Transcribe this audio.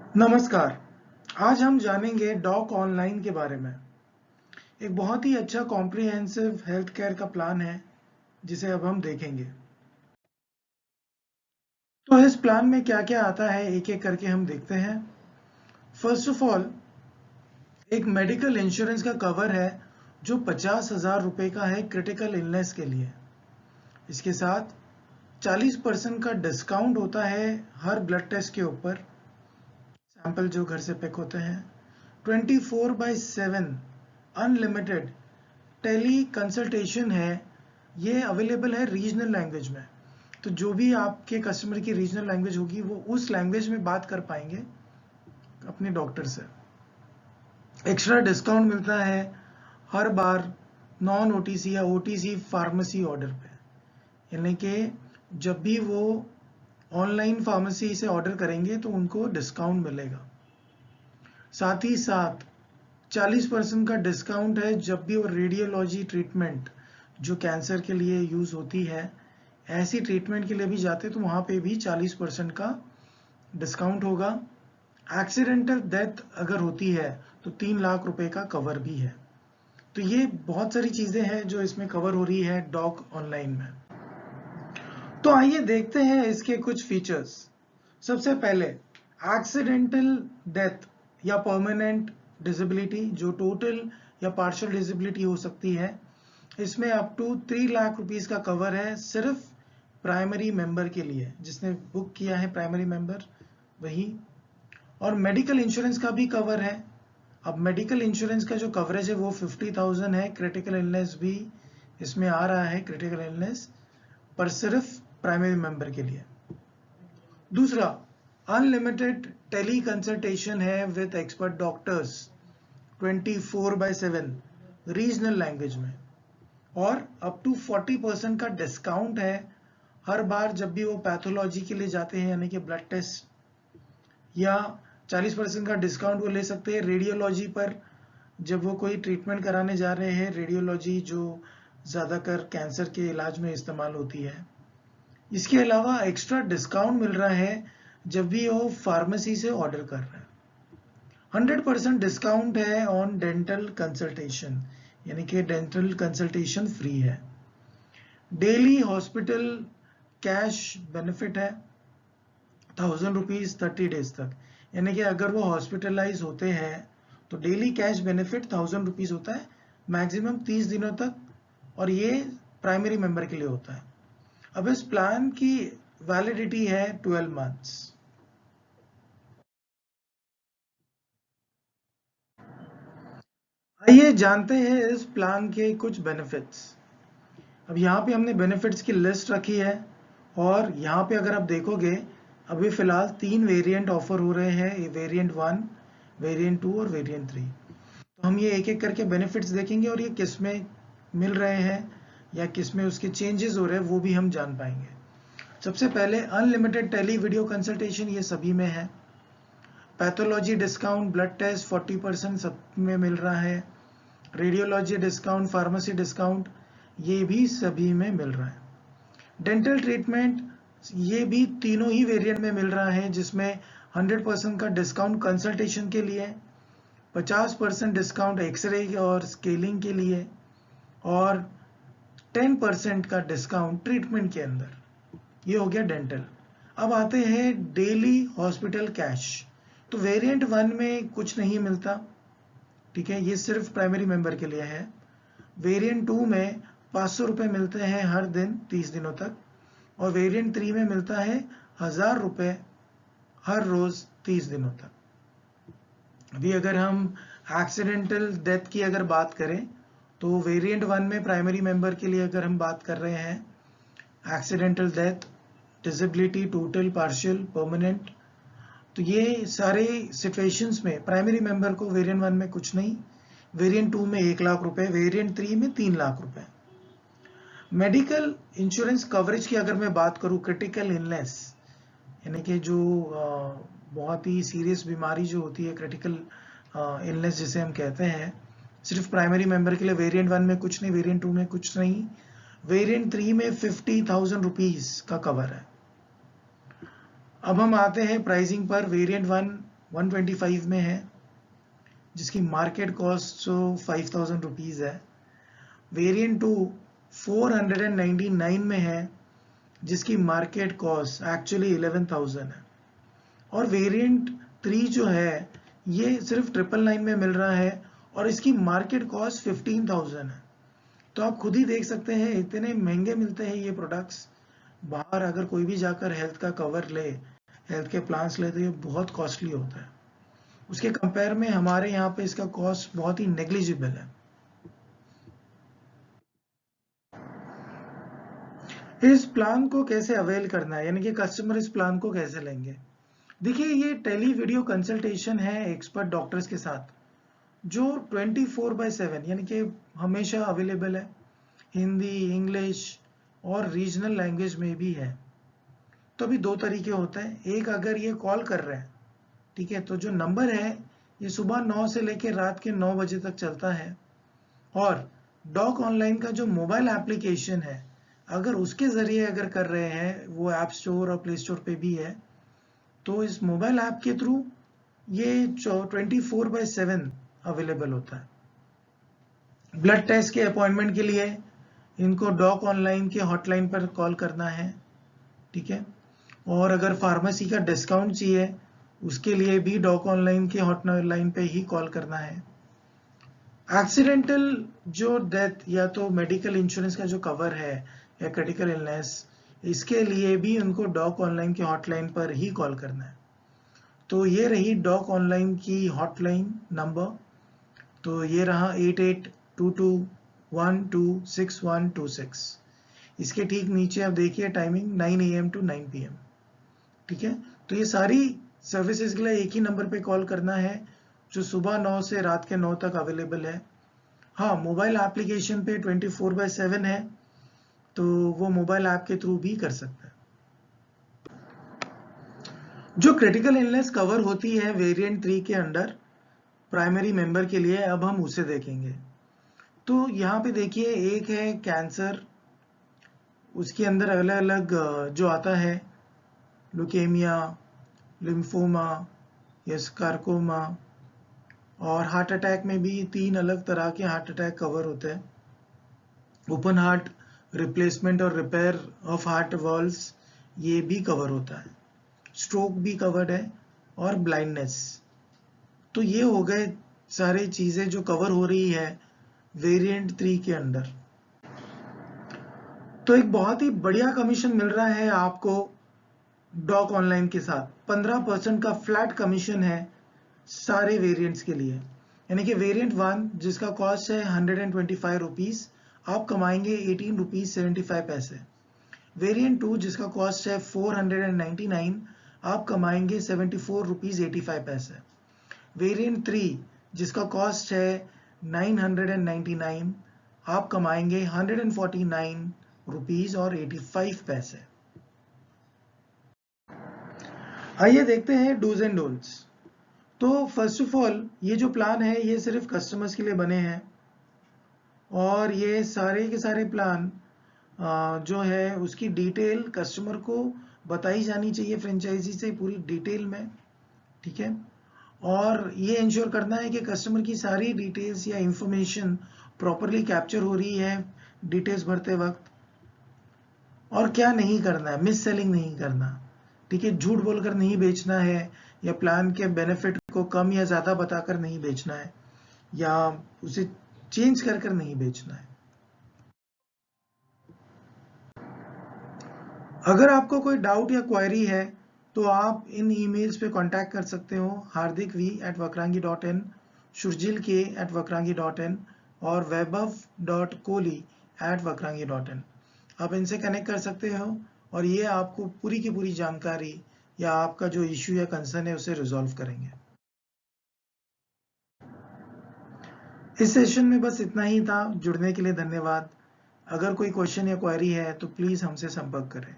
नमस्कार। आज हम जानेंगे डॉक ऑनलाइन के बारे में। एक बहुत ही अच्छा कॉम्प्रिहेंसिव हेल्थ केयर का प्लान है जिसे अब हम देखेंगे। तो इस प्लान में क्या क्या आता है एक एक करके हम देखते हैं। फर्स्ट ऑफ ऑल, एक मेडिकल इंश्योरेंस का कवर है जो 50,000 रुपए का है क्रिटिकल इलनेस के लिए। इसके साथ 40% का डिस्काउंट होता है हर ब्लड टेस्ट के ऊपर, सैंपल जो घर से पिक होते हैं। 24/7 अनलिमिटेड टेली कंसल्टेशन है। ये अवेलेबल है रीजनल लैंग्वेज में, तो जो भी आपके कस्टमर की रीजनल लैंग्वेज होगी वो उस लैंग्वेज में बात कर पाएंगे अपने डॉक्टर से। एक्स्ट्रा डिस्काउंट मिलता है हर बार नॉन ओटीसी या ओटीसी फार्मेसी ऑर्डर पे, यानी कि जब भी वो ऑनलाइन फार्मेसी से ऑर्डर करेंगे तो उनको डिस्काउंट मिलेगा। साथ ही साथ 40% का डिस्काउंट है जब भी वो रेडियोलॉजी ट्रीटमेंट जो कैंसर के लिए यूज होती है, ऐसी ट्रीटमेंट के लिए भी जाते तो वहां पे भी 40% का डिस्काउंट होगा। एक्सीडेंटल डेथ अगर होती है तो 3 लाख रुपए का कवर भी है। तो ये बहुत सारी चीजें हैं जो इसमें कवर हो रही है डॉक ऑनलाइन में। तो आइए देखते हैं इसके कुछ फीचर्स। सबसे पहले, एक्सीडेंटल डेथ या परमानेंट डिसेबिलिटी जो टोटल या पार्शियल डिसेबिलिटी हो सकती है, इसमें अप टू 3 लाख रुपीस का कवर है सिर्फ प्राइमरी मेंबर के लिए, जिसने बुक किया है प्राइमरी मेंबर वही। और मेडिकल इंश्योरेंस का भी कवर है। अब मेडिकल इंश्योरेंस का जो कवरेज है वो 50,000 है। क्रिटिकल इलनेस भी इसमें आ रहा है, क्रिटिकल इलनेस पर सिर्फ प्राइमरी मेंबर के लिए। दूसरा, अनलिमिटेड टेली कंसल्टेशन है with expert doctors 24/7 regional language में। और अप टू 40% का डिस्काउंट है हर बार जब भी वो पैथोलॉजी के लिए जाते हैं, यानी कि ब्लड टेस्ट, या 40% का डिस्काउंट वो ले सकते हैं रेडियोलॉजी पर जब वो कोई ट्रीटमेंट कराने जा रहे हैं, रेडियोलॉजी जो ज़्यादातर कैंसर के इलाज में इस्तेमाल होती है। इसके अलावा एक्स्ट्रा डिस्काउंट मिल रहा है जब भी वो फार्मेसी से ऑर्डर कर रहे हैं। 100% डिस्काउंट है ऑन डेंटल कंसल्टेशन, यानी कि डेंटल कंसल्टेशन फ्री है। डेली हॉस्पिटल कैश बेनिफिट है 1,000 रुपीज 30 डेज तक, यानी कि अगर वो हॉस्पिटलाइज होते हैं तो डेली कैश बेनिफिट 1,000 रुपीज होता है, मैक्सिमम 30 दिनों तक, और ये प्राइमरी मेंबर के लिए होता है। अब इस प्लान की वैलिडिटी है 12 मंथ्स। आइए जानते हैं इस प्लान के कुछ बेनिफिट्स। अब यहाँ पे हमने बेनिफिट्स की लिस्ट रखी है, और यहाँ पे अगर आप देखोगे अभी फिलहाल 3 वेरिएंट ऑफर हो रहे हैं, वेरिएंट 1, वेरिएंट 2 और वेरिएंट 3। तो हम ये एक एक करके बेनिफिट्स देखेंगे और ये किस में मिल रहे हैं या किस में उसके चेंजेस हो रहे हैं वो भी हम जान पाएंगे। सबसे पहले अनलिमिटेड टेली वीडियो कंसल्टेशन, ये सभी में है। पैथोलॉजी डिस्काउंट, ब्लड टेस्ट 40% सब में मिल रहा है। रेडियोलॉजी डिस्काउंट, फार्मेसी डिस्काउंट, ये भी सभी में मिल रहा है। डेंटल ट्रीटमेंट, ये भी तीनों ही वेरिएंट में मिल रहा है, जिसमें 100% का डिस्काउंट कंसल्टेशन के लिए, 50% डिस्काउंट एक्सरे और स्केलिंग के लिए, और 10% का डिस्काउंट ट्रीटमेंट के अंदर। ये हो गया डेंटल। अब आते हैं डेली हॉस्पिटल कैश। तो वेरिएंट 1 में कुछ नहीं मिलता, ठीक है, ये सिर्फ प्राइमरी मेंबर के लिए है। वेरिएंट 2 में 500 रुपये मिलते हैं हर दिन 30 दिनों तक, और वेरिएंट 3 में मिलता है 1,000 रुपये हर रोज 30 दिनों तक। अभी अगर हम एक्सीडेंटल डेथ की अगर बात करें तो वेरिएंट 1 में प्राइमरी मेंबर के लिए अगर हम बात कर रहे हैं, accidental death, disability, total, partial, permanent, तो ये सारे सिचुएशंस में प्राइमरी मेंबर को वेरिएंट 1 में कुछ नहीं, वेरिएंट 2 में 1 लाख रुपए, वेरिएंट 3 में 3 लाख रुपए। मेडिकल इंश्योरेंस कवरेज की अगर मैं बात करूं, क्रिटिकल इलनेस, यानी कि जो बहुत ही सीरियस बीमारी जो होती है, क्रिटिकल इलनेस जिसे हम कहते हैं, सिर्फ प्राइमरी मेंबर के लिए वेरिएंट 1 में कुछ नहीं, वेरिएंट 2 में कुछ नहीं, वेरिएंट 3 में 50,000 रुपीज का कवर है। अब हम आते हैं प्राइसिंग पर। वेरिएंट 1 125 में है, जिसकी मार्केट कॉस्ट 5000 रुपीज़ है। वेरिएंट 2 499 में है, जिसकी मार्केट कॉस्ट एक्चुअली 11000 है। और वेरिएंट 3 जो है ये सिर्फ 999 में मिल रहा है और इसकी मार्केट कॉस्ट 15000 है। तो आप खुद ही देख सकते हैं इतने महंगे मिलते हैं ये प्रोडक्ट्स। बाहर अगर कोई भी जाकर हेल्थ का कवर ले, हेल्थ के प्लान्स ले, तो ये बहुत कॉस्टली होता है। उसके कंपेयर में हमारे यहाँ पे इसका कॉस्ट बहुत ही नेग्लिजिबल है। इस प्लान को कैसे अवेल करना है, यानी कि कस्टमर इस प्लान को कैसे लेंगे। देखिए, ये टेली वीडियो कंसल्टेशन है एक्सपर्ट डॉक्टर्स के साथ, जो 24/7 यानी कि हमेशा अवेलेबल है। हिंदी, इंग्लिश और रीजनल लैंग्वेज में भी है। तो अभी दो तरीके होते हैं। एक, अगर ये कॉल कर रहे हैं, ठीक है, तो जो नंबर है ये सुबह 9 से लेकर रात के 9 बजे तक चलता है। और डॉक ऑनलाइन का जो मोबाइल एप्लीकेशन है, अगर उसके जरिए अगर कर रहे हैं, वो ऐप स्टोर और प्ले स्टोर पे भी है, तो इस मोबाइल ऐप के थ्रू ये 24/7 अवेलेबल होता है। ब्लड टेस्ट के अपॉइंटमेंट के लिए इनको डॉक ऑनलाइन के हॉटलाइन पर कॉल करना है, ठीक है। और अगर फार्मेसी का डिस्काउंट चाहिए, उसके लिए भी डॉक ऑनलाइन के हॉटलाइन पे ही कॉल करना है। एक्सीडेंटल जो डेथ या तो मेडिकल इंश्योरेंस का जो कवर है या क्रिटिकल इलनेस, इसके लिए भी उनको डॉक ऑनलाइन के हॉटलाइन पर ही कॉल करना है। तो ये रही डॉक ऑनलाइन की हॉटलाइन नंबर। तो ये रहा 8822126126। इसके ठीक नीचे आप देखिए टाइमिंग 9 AM to 9 PM, ठीक है। तो ये सारी सर्विसेज के लिए एक ही नंबर पे कॉल करना है, जो सुबह 9 से रात के 9 तक अवेलेबल है। हाँ, मोबाइल एप्लीकेशन पे 24/7 है, तो वो मोबाइल ऐप के थ्रू भी कर सकता है। जो क्रिटिकल इलनेस कवर होती है वेरिएंट 3 के अंडर प्राइमरी मेंबर के लिए, अब हम उसे देखेंगे। तो यहाँ पे देखिए, एक है कैंसर, उसके अंदर अलग अलग जो आता है, ल्यूकेमिया, लिम्फोमा या स्कारकोमा। और हार्ट अटैक में भी 3 अलग तरह के हार्ट अटैक कवर होते हैं। ओपन हार्ट रिप्लेसमेंट और रिपेयर ऑफ हार्ट वॉल्व्स, ये भी कवर होता है। स्ट्रोक भी कवर्ड है और ब्लाइंडनेस। तो ये हो गए सारी चीजें जो कवर हो रही है वेरिएंट 3 के अंडर। तो एक बहुत ही बढ़िया कमीशन मिल रहा है आपको डॉक ऑनलाइन के साथ। 15% का फ्लैट कमीशन है सारे वेरिएंट्स के लिए। यानी कि वेरिएंट 1 जिसका कॉस्ट है 125 रुपीज, आप कमाएंगे 18 रुपीज 75 पैसे। वेरिएंट 2 जिसका कॉस्ट है 499, आप कमाएंगे 74 रुपीज 85 पैसे। वेरिएंट 3 जिसका कॉस्ट है 999, आप कमाएंगे 149 रुपीज और 85 पैसे। आइए देखते हैं डूज एंड डोंट्स। तो फर्स्ट ऑफ ऑल, ये जो प्लान है ये सिर्फ कस्टमर्स के लिए बने हैं, और ये सारे के सारे प्लान जो है उसकी डिटेल कस्टमर को बताई जानी चाहिए फ्रेंचाइजी से पूरी डिटेल में, ठीक है। और ये इंश्योर करना है कि कस्टमर की सारी डिटेल्स या इंफॉर्मेशन प्रॉपरली कैप्चर हो रही है डिटेल्स भरते वक्त। और क्या नहीं करना है, मिस सेलिंग नहीं करना, ठीक है। झूठ बोलकर नहीं बेचना है, या प्लान के बेनिफिट को कम या ज्यादा बताकर नहीं बेचना है, या उसे चेंज कर कर नहीं बेचना है। अगर आपको कोई डाउट या क्वेरी है तो आप इन ईमेल्स पे कांटेक्ट कर सकते हो, hardik.v@vakrangi.in, shurjil.k@vakrangi.in और vaibhav.kohli@vakrangi.in। आप इनसे कनेक्ट कर सकते हो और ये आपको पूरी की पूरी जानकारी या आपका जो इश्यू या कंसर्न है उसे रिजॉल्व करेंगे। इस सेशन में बस इतना ही था। जुड़ने के लिए धन्यवाद। अगर कोई क्वेश्चन या क्वेरी है तो प्लीज़ हमसे संपर्क करें।